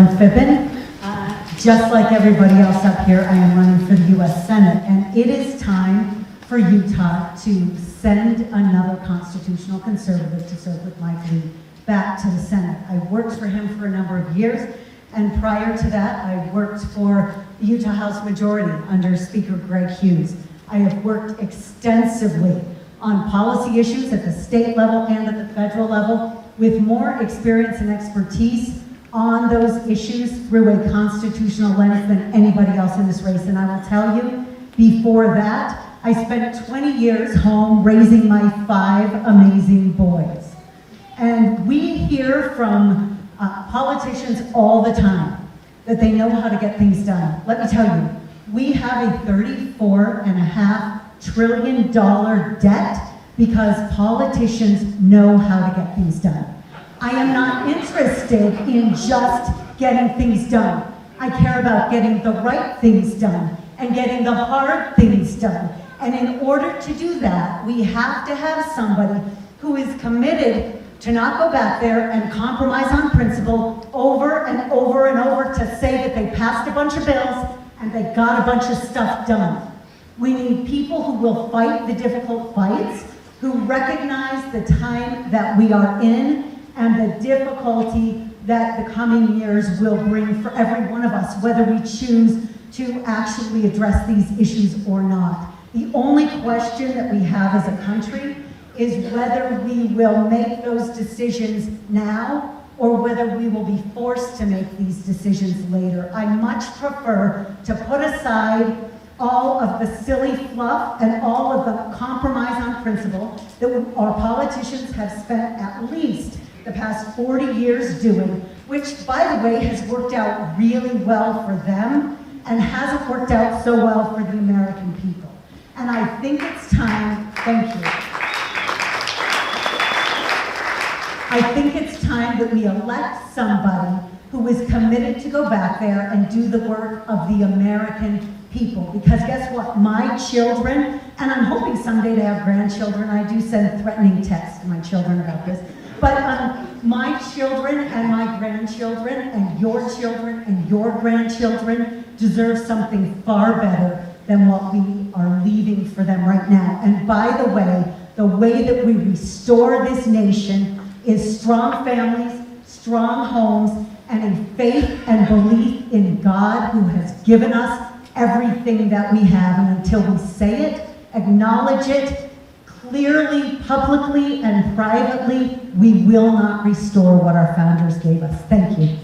Carolyn Phippen. Just like everybody else up here, I am running for the U.S. Senate, and it is time for Utah to send another constitutional conservative to serve with Mike Lee back to the Senate. I worked for him for a number of years, and prior to that, I worked for the Utah House Majority under Speaker Greg Hughes. I have worked extensively on policy issues at the state level and at the federal level with more experience and expertise on those issues through a constitutional lens than anybody else in this race. And I will tell you, before that, I spent 20 years home raising my 5 amazing boys. And we hear from politicians all the time that they know how to get things done. Let me tell you, we have a $34.5 trillion debt because politicians know how to get things done. I am not interested in just getting things done. I care about getting the right things done and getting the hard things done. And in order to do that, we have to have somebody who is committed to not go back there and compromise on principle over and over and over to say that they passed a bunch of bills and they got a bunch of stuff done. We need people who will fight the difficult fights, who recognize the time that we are in and the difficulty that the coming years will bring for every one of us, whether we choose to actually address these issues or not. The only question that we have as a country is whether we will make those decisions now or whether we will be forced to make these decisions later. I much prefer to put aside all of the silly fluff and all of the compromise on principle that our politicians have spent at least the past 40 years doing, which, by the way, has worked out really well for them and hasn't worked out so well for the American people. And I think it's time, thank you. I think it's time that we elect somebody who is committed to go back there and do the work of the American people. Because guess what? My children, and I'm hoping someday to have grandchildren, I do send threatening texts to my children about this, but my children and my grandchildren and your grandchildren deserve something far better than what we are leaving for them right now. And by the way that we restore this nation is strong families, strong homes, and a faith and belief in God who has given us everything that we have. And until we say it, acknowledge it, clearly, publicly, and privately, we will not restore what our founders gave us. Thank you.